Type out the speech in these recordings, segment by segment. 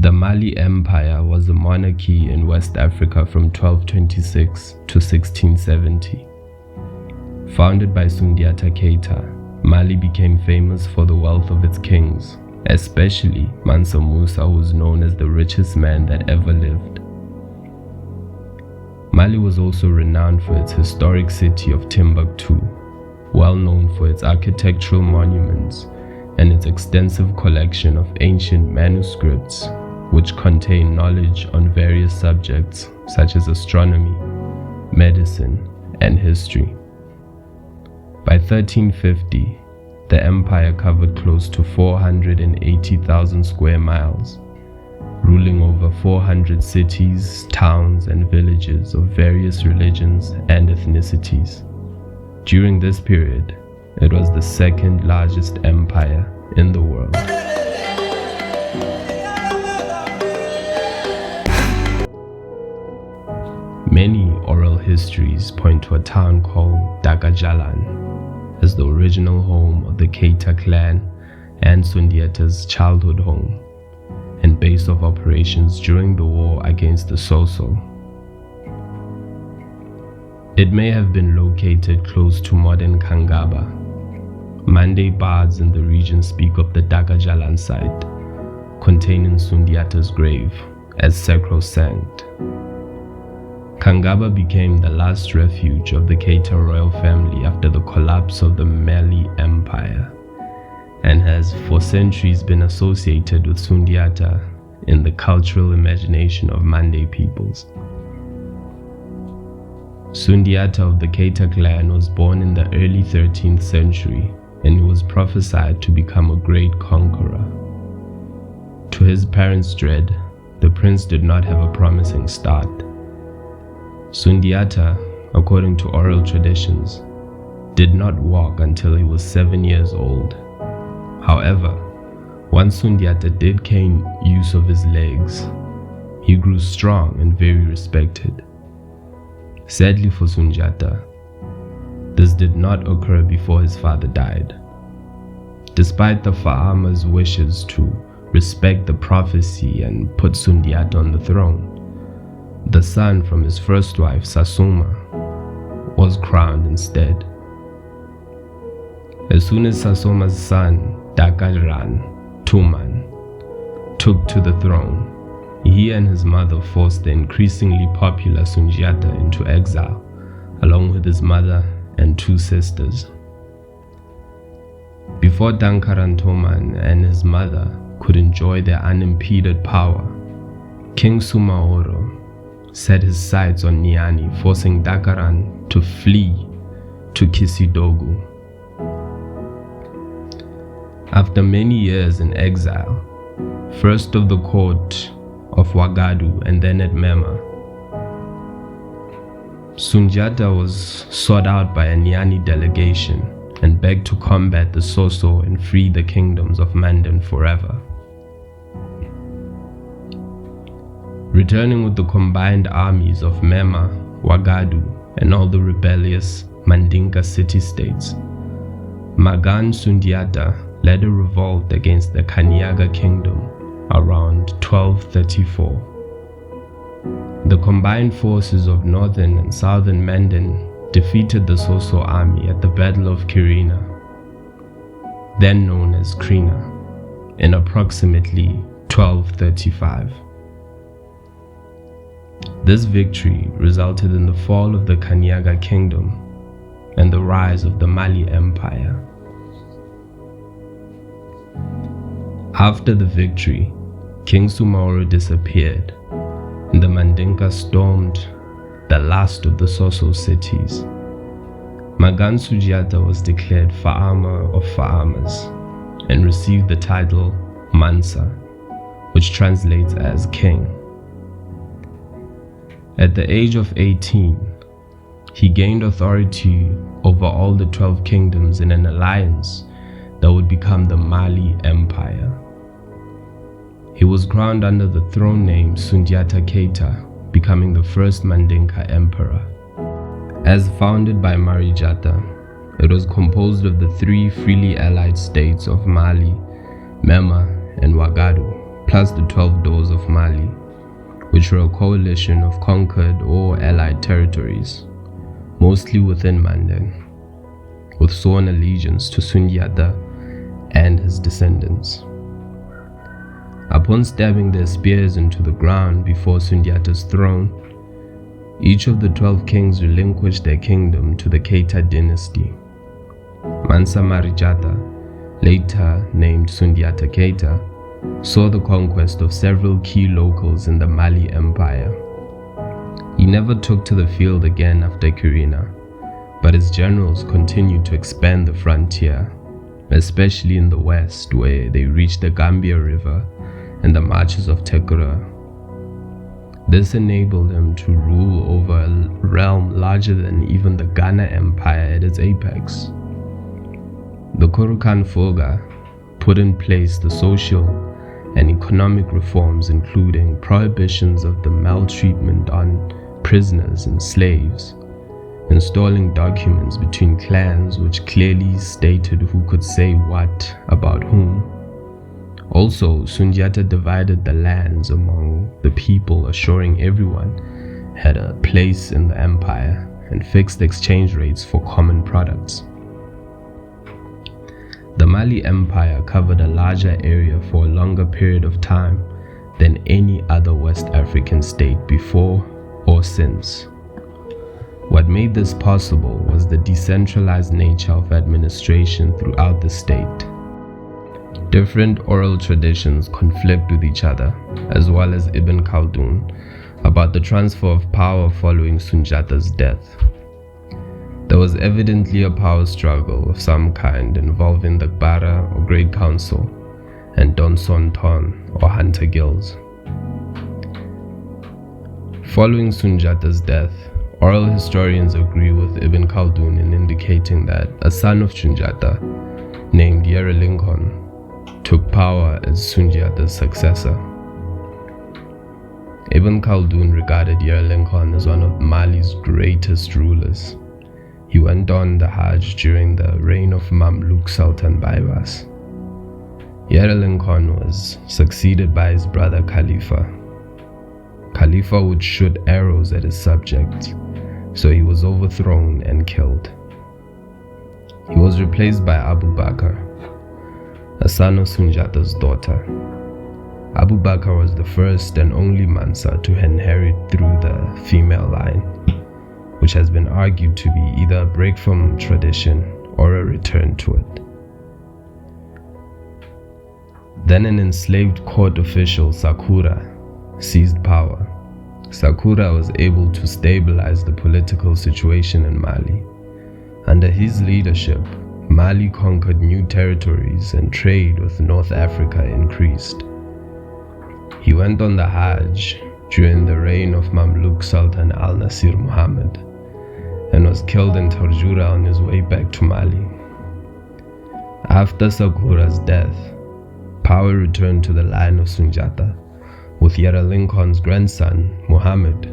The Mali Empire was a monarchy in West Africa from 1226 to 1670. Founded by Sundiata Keita, Mali became famous for the wealth of its kings, especially Mansa Musa, who was known as the richest man that ever lived. Mali was also renowned for its historic city of Timbuktu, well known for its architectural monuments and its extensive collection of ancient manuscripts, which contain knowledge on various subjects such as astronomy, medicine, and history. By 1350, the empire covered close to 480,000 square miles, ruling over 400 cities, towns, and villages of various religions and ethnicities. During this period, it was the second largest empire in the world. Many oral histories point to a town called Dakajalan as the original home of the Keita clan and Sundiata's childhood home, and base of operations during the war against the Sosso. It may have been located close to modern Kangaba. Mande bards in the region speak of the Dakajalan site, containing Sundiata's grave, as sacrosanct. Kangaba became the last refuge of the Keita royal family after the collapse of the Mali Empire, and has for centuries been associated with Sundiata in the cultural imagination of Mande peoples. Sundiata of the Keita clan was born in the early 13th century, and he was prophesied to become a great conqueror. To his parents' dread, the prince did not have a promising start. Sundiata, according to oral traditions, did not walk until he was 7 years old. However, once Sundiata did gain use of his legs, he grew strong and very respected. Sadly for Sundiata, this did not occur before his father died. Despite the Fa'ama's wishes to respect the prophecy and put Sundiata on the throne, the son from his first wife, Sassuma, was crowned instead. As soon as Sassoma's son, Dakajalan, took to the throne, he and his mother forced the increasingly popular Sundiata into exile, along with his mother and 2 sisters. Before Dankaran Toman and his mother could enjoy their unimpeded power, King Sumaoro set his sights on Niani, forcing Dakaran to flee to Kisidogu. After many years in exile, first of the court of Wagadu and then at Mema, Sundiata was sought out by a Niani delegation and begged to combat the Sosso and free the kingdoms of Mande forever. Returning with the combined armies of Mema, Wagadu, and all the rebellious Mandinka city-states, Magan Sundiata led a revolt against the Kanyaga kingdom around 1234. The combined forces of northern and southern Mande defeated the Sosso army at the Battle of Kirina, then known as Krina, in approximately 1235. This victory resulted in the fall of the Kanyaga kingdom and the rise of the Mali Empire. After the victory, King Sumaoro disappeared, and the Mandinka stormed the last of the Sosso cities. Magan Sundiata was declared Fa'ama of Fa'amas and received the title Mansa, which translates as king. At the age of 18, he gained authority over all the 12 kingdoms in an alliance that would become the Mali Empire. He was crowned under the throne name Sundiata Keita, becoming the first Mandinka emperor. As founded by Marijata, it was composed of the 3 freely allied states of Mali, Mema, and Wagadu, plus the 12 Doors of Mali, which were a coalition of conquered or allied territories, mostly within Mande, with sworn allegiance to Sundiata and his descendants. Upon stabbing their spears into the ground before Sundiata's throne, each of the 12 kings relinquished their kingdom to the Keita dynasty. Mansa Musa, later named Sundiata Keita, saw the conquest of several key locals in the Mali Empire. He never took to the field again after Kirina, but his generals continued to expand the frontier, especially in the west where they reached the Gambia River and the marches of Tekura. This enabled him to rule over a realm larger than even the Ghana Empire at its apex. The Kurukan Foga put in place the social and economic reforms, including prohibitions of the maltreatment on prisoners and slaves, installing documents between clans which clearly stated who could say what about whom. Also, Sundiata divided the lands among the people, assuring everyone had a place in the empire, and fixed exchange rates for common products. The Mali Empire covered a larger area for a longer period of time than any other West African state before or since. What made this possible was the decentralized nature of administration throughout the state. Different oral traditions conflict with each other, as well as Ibn Khaldun, about the transfer of power following Sundiata's death. There was evidently a power struggle of some kind involving the Gbara or Great Council and Donson Ton or Hunter Guilds. Following Sundiata's death, oral historians agree with Ibn Khaldun in indicating that a son of Sundiata, named Yere Lincoln, took power as Sundiata's successor. Ibn Khaldun regarded Yere Lincoln as one of Mali's greatest rulers. He went on the Hajj during the reign of Mamluk Sultan Baibars. Yere Lincoln was succeeded by his brother Khalifa. Khalifa would shoot arrows at his subjects, so he was overthrown and killed. He was replaced by Abu Bakr, a son of Sundiata's daughter. Abu Bakr was the first and only Mansa to inherit through the female line, which has been argued to be either a break from tradition or a return to it. Then an enslaved court official, Sakura, seized power. Sakura was able to stabilize the political situation in Mali. Under his leadership, Mali conquered new territories and trade with North Africa increased. He went on the Hajj during the reign of Mamluk Sultan al-Nasir Muhammad and was killed in Tarjura on his way back to Mali. After Sakura's death, power returned to the line of Sundiata, with Yere Lincoln's grandson, Muhammad,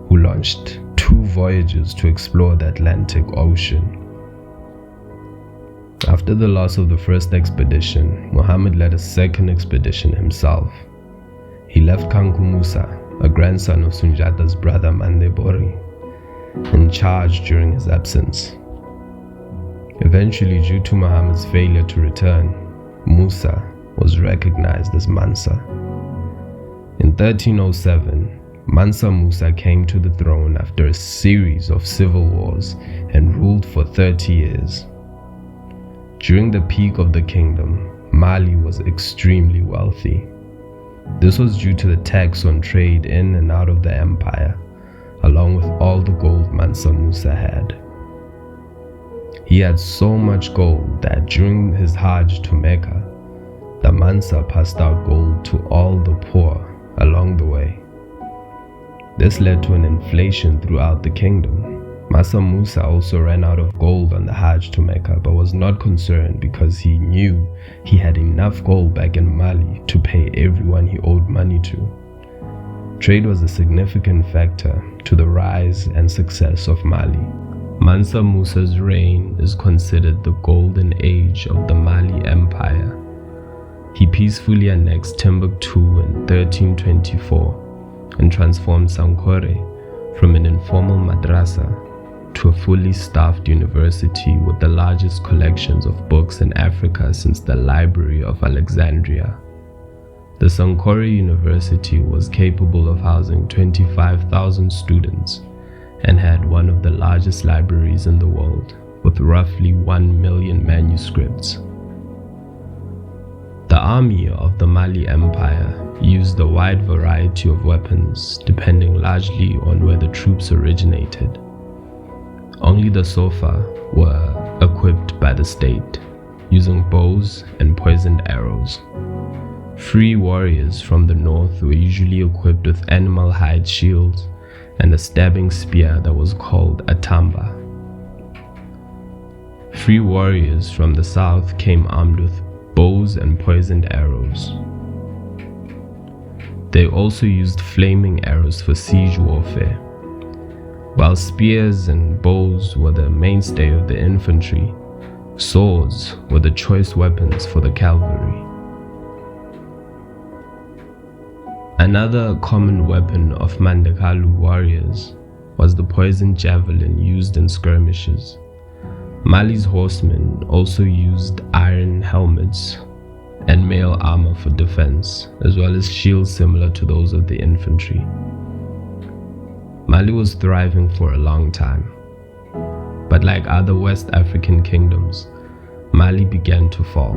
who launched 2 voyages to explore the Atlantic Ocean. After the loss of the first expedition, Muhammad led a second expedition himself. He left Kanku Musa, a grandson of Sundiata's brother Mande in charge during his absence. Eventually, due to Muhammad's failure to return, Musa was recognized as Mansa. In 1307, Mansa Musa came to the throne after a series of civil wars and ruled for 30 years. During the peak of the kingdom, Mali was extremely wealthy. This was due to the tax on trade in and out of the empire, along with all the gold Mansa Musa had. He had so much gold that during his Hajj to Mecca, the Mansa passed out gold to all the poor along the way. This led to an inflation throughout the kingdom. Mansa Musa also ran out of gold on the Hajj to Mecca, but was not concerned because he knew he had enough gold back in Mali to pay everyone he owed money to. Trade was a significant factor to the rise and success of Mali. Mansa Musa's reign is considered the golden age of the Mali Empire. He peacefully annexed Timbuktu in 1324 and transformed Sankore from an informal madrasa to a fully staffed university with the largest collections of books in Africa since the Library of Alexandria. The Sankore University was capable of housing 25,000 students and had one of the largest libraries in the world, with roughly 1 million manuscripts. The army of the Mali Empire used a wide variety of weapons depending largely on where the troops originated. Only the Sofa were equipped by the state, using bows and poisoned arrows. Free warriors from the north were usually equipped with animal hide shields and a stabbing spear that was called a tamba. Free warriors from the south came armed with bows and poisoned arrows. They also used flaming arrows for siege warfare. While spears and bows were the mainstay of the infantry, swords were the choice weapons for the cavalry. Another common weapon of Mandekalu warriors was the poisoned javelin used in skirmishes. Mali's horsemen also used iron helmets and mail armor for defense, as well as shields similar to those of the infantry. Mali was thriving for a long time, but like other West African kingdoms, Mali began to fall.